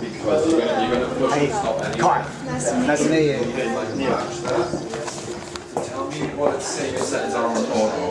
Because you're going to push and stop anyway. Nice to meet you. Tell me what your settings are on the auto.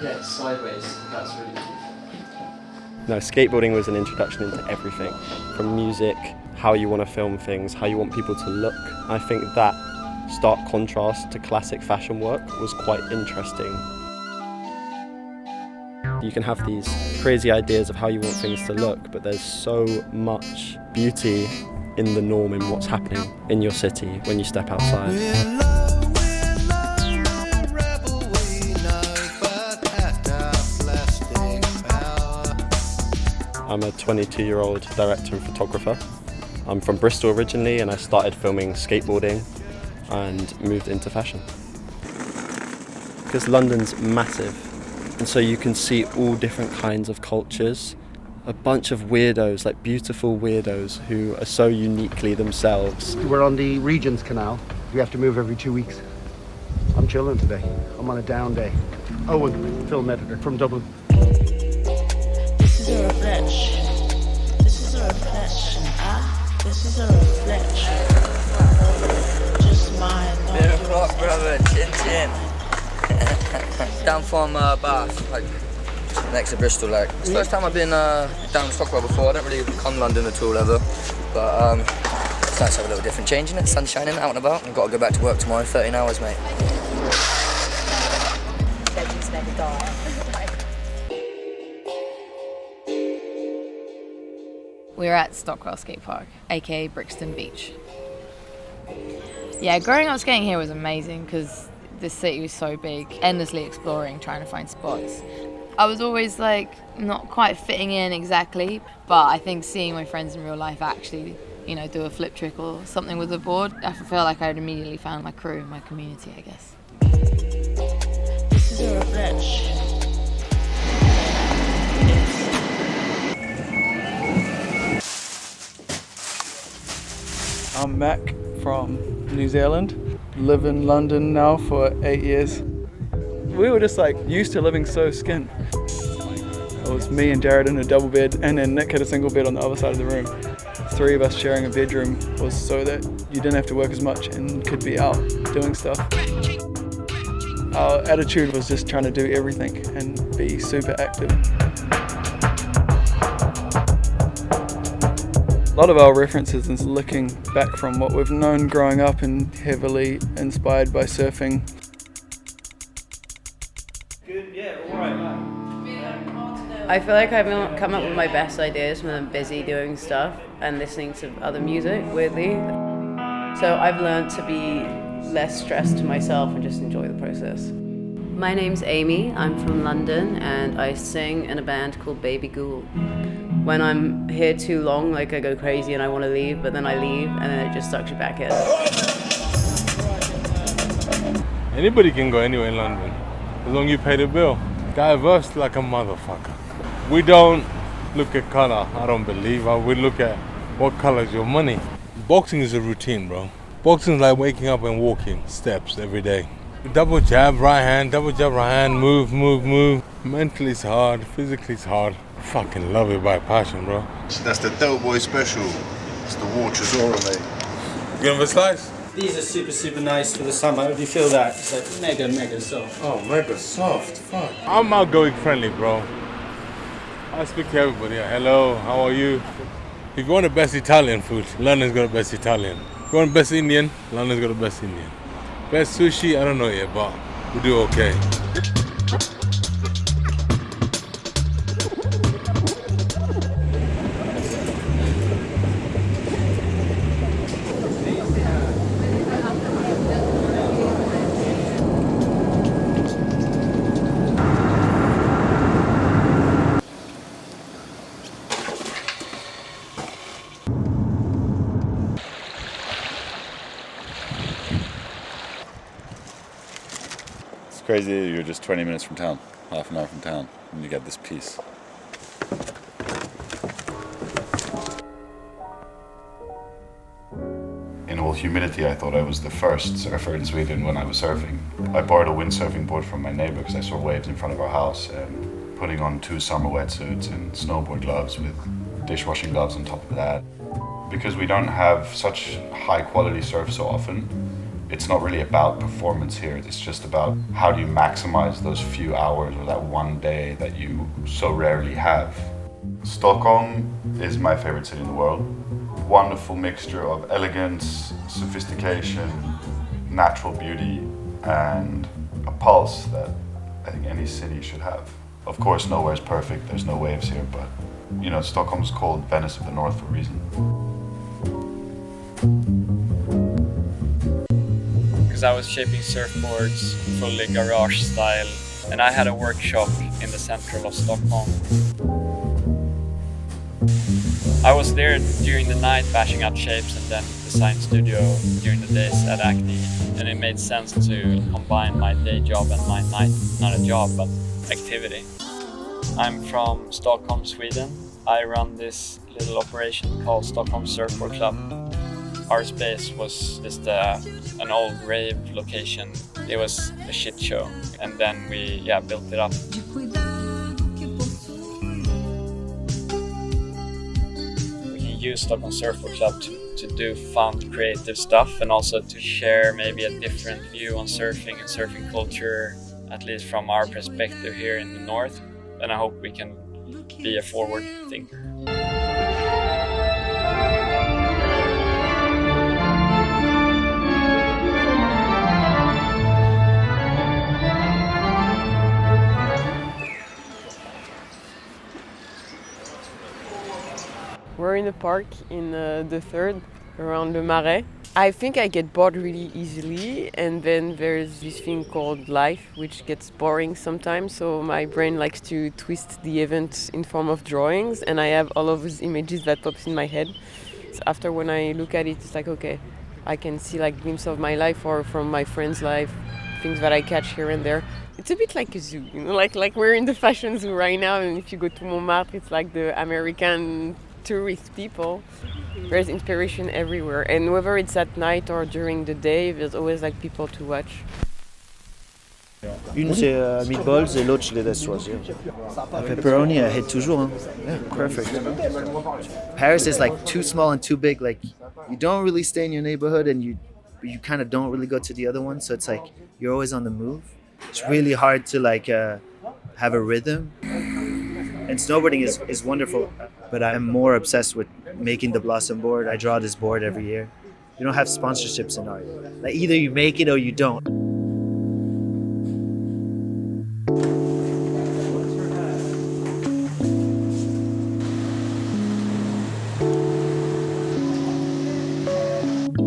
Yeah, it's sideways. That's really cool. No, skateboarding was an introduction into everything, from music, how you want to film things, how you want people to look. I think that stark contrast to classic fashion work was quite interesting. You can have these crazy ideas of how you want things to look, but there's so much beauty in the norm, in what's happening in your city when you step outside. I'm a 22-year-old director and photographer. I'm from Bristol originally, and I started filming skateboarding and moved into fashion. Because London's massive, and so you can see all different kinds of cultures. A bunch of weirdos, like beautiful weirdos, who are so uniquely themselves. We're on the Regent's Canal. We have to move every 2 weeks. I'm chilling today. I'm on a down day. Owen, film editor from Dublin. This is a reflection. This is a reflection. This is a reflection. Just mine. Bit of rock, brother. Chin chin. Down from Bath, like next to Bristol. Like it's the first time I've been down Stockholm before. I don't really come London at all ever, but it's nice to have a little different change in it. Sun's shining, out and about. I've got to go back to work tomorrow. 13 hours, mate. We're at Stockwell Skate Park, aka Brixton Beach. Yeah, growing up skating here was amazing because the city was so big, endlessly exploring, trying to find spots. I was always like not quite fitting in exactly, but I think seeing my friends in real life actually, you know, do a flip trick or something with a board, I feel like I'd immediately found my crew and my community, I guess. This is a reflection. I'm Mac from New Zealand. Live in London now for 8 years. We were just like used to living so skint. It was me and Jared in a double bed, and then Nick had a single bed on the other side of the room. 3 of us sharing a bedroom was so that you didn't have to work as much and could be out doing stuff. Our attitude was just trying to do everything and be super active. A lot of our references is looking back from what we've known growing up and heavily inspired by surfing. Good, yeah, alright. I feel like I've come up with my best ideas when I'm busy doing stuff and listening to other music, weirdly. So I've learned to be less stressed to myself and just enjoy the process. My name's Aimée, I'm from London and I sing in a band called Baby Ghoul. When I'm here too long, like I go crazy and I want to leave, but then I leave and then it just sucks you back in. Anybody can go anywhere in London, as long as you pay the bill. Diverse like a motherfucker. We don't look at colour, I don't believe. We look at what colour's your money. Boxing is a routine, bro. Boxing is like waking up and walking steps every day. Double jab, right hand, move, move, move. Mentally it's hard, physically it's hard. I fucking love it by passion, bro. That's the Doughboy special. It's the war Chisora, mate. You want a slice? These are super nice for the summer. How do you feel that? It's like mega soft. Oh, mega soft, fuck. I'm outgoing friendly, bro. I speak to everybody. Hello, how are you? If you want the best Italian food, London's got the best Italian. If you want the best Indian, London's got the best Indian. Best sushi, I don't know yet, but we do okay. Crazy, you're just 20 minutes from town, half an hour from town, and you get this piece. In all humility, I thought I was the first surfer in Sweden when I was surfing. I borrowed a windsurfing board from my neighbor because I saw waves in front of our house, and putting on 2 summer wetsuits and snowboard gloves with dishwashing gloves on top of that. Because we don't have such high quality surf so often, it's not really about performance here. It's just about how do you maximize those few hours or that one day that you so rarely have. Stockholm is my favorite city in the world. Wonderful mixture of elegance, sophistication, natural beauty, and a pulse that I think any city should have. Of course, nowhere is perfect. There's no waves here, but you know, Stockholm's called Venice of the North for a reason. Because I was shaping surfboards fully garage style, and I had a workshop in the center of Stockholm. I was there during the night bashing out shapes and then design studio during the days at Acne, and it made sense to combine my day job and my night, not a job, but activity. I'm from Stockholm, Sweden. I run this little operation called Stockholm Surfboard Club. Our space was just an old rave location. It was a shit show, and then we built it up. Use Stockholm Surfboard Club to do fun, creative stuff, and also to share maybe a different view on surfing and surfing culture, at least from our perspective here in the north. And I hope we can be a forward thinker. We're in a park in the third, around the Marais. I think I get bored really easily, and then there's this thing called life, which gets boring sometimes, so my brain likes to twist the event in form of drawings, and I have all of those images that pops in my head. So after when I look at it, it's like, okay, I can see like glimpses of my life or from my friend's life, things that I catch here and there. It's a bit like a zoo, you know, like we're in the fashion zoo right now, and if you go to Montmartre, it's like the American tourist people. There's inspiration everywhere, and whether it's at night or during the day, there's always like people to watch. Une c'est meatballs et l'autre je les laisse choisir. Pepperoni I hit toujours. Hein. Yeah, perfect. Paris is like too small and too big. Like you don't really stay in your neighborhood, and you kind of don't really go to the other one. So it's like you're always on the move. It's really hard to like have a rhythm. And snowboarding is wonderful, but I'm more obsessed with making the Blossom board. I draw this board every year. You don't have sponsorships in art. Like either you make it or you don't.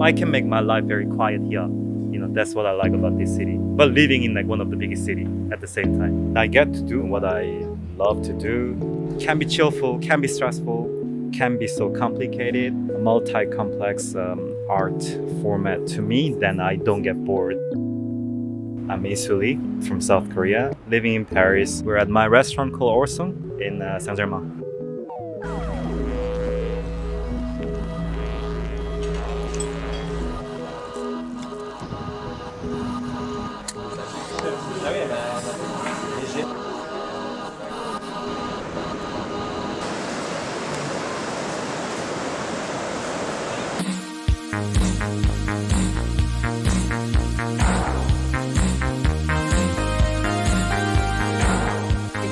I can make my life very quiet here. You know, that's what I like about this city. But living in like one of the biggest cities at the same time. I get to do what I love to do. Can be chillful, can be stressful, can be so complicated. A multi-complex art format to me, then I don't get bored. I'm Isuli from South Korea, living in Paris. We're at my restaurant called Austyn in Saint-Germain.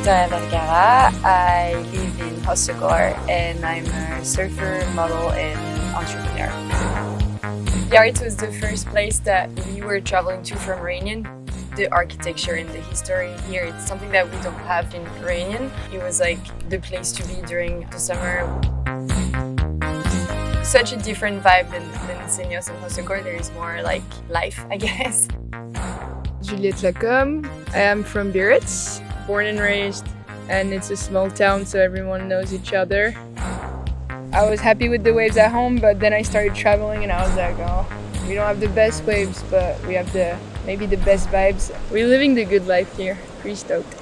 Vergara. I live in Hossegor, and I'm a surfer, model, and entrepreneur. Biarritz was the first place that we were traveling to from Réunion. The architecture and the history here, it's something that we don't have in Réunion. It was like the place to be during the summer. Such a different vibe than Seignos and Hossegor. There is more like life, I guess. Juliette Lacome. I am from Biarritz. Born and raised, and it's a small town, so everyone knows each other. I was happy with the waves at home, but then I started traveling and I was like, oh, we don't have the best waves, but we have maybe the best vibes. We're living the good life here. Pretty stoked.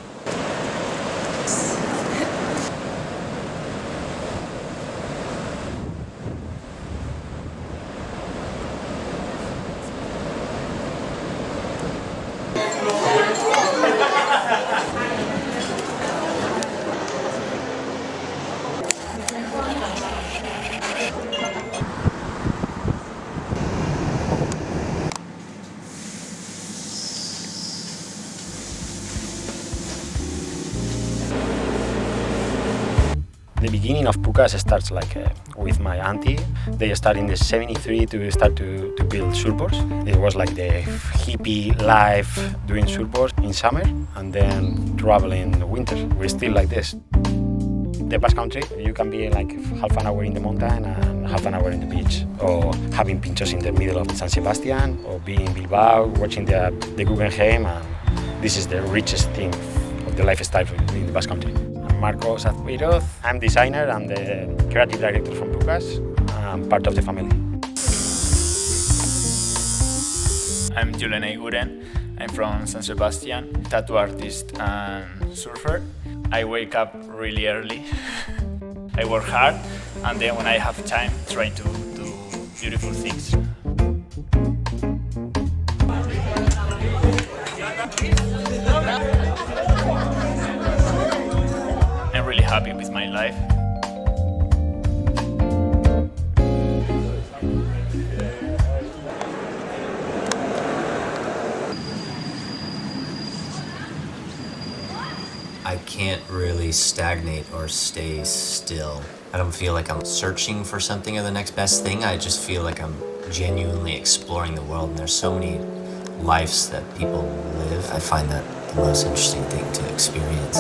The beginning of Pukas starts with my auntie. They started in the 73 to start to build surfboards. It was like the hippie life doing surfboards in summer and then travel in winter. We're still like this. The Basque Country, you can be like half an hour in the mountain and half an hour in the beach, or having pinchos in the middle of San Sebastian, or being in Bilbao, watching the Guggenheim, and this is the richest thing of the lifestyle in the Basque Country. I'm Marcos Azpiroz. I'm designer and the creative director from Pukas. I'm part of the family. I'm Julen Egiguren. I'm from San Sebastian, tattoo artist and surfer. I wake up really early. I work hard, and then when I have time, try to do beautiful things. I'm really happy with my life. I can't really stagnate or stay still. I don't feel like I'm searching for something or the next best thing. I just feel like I'm genuinely exploring the world, and there's so many lives that people live. I find that the most interesting thing to experience.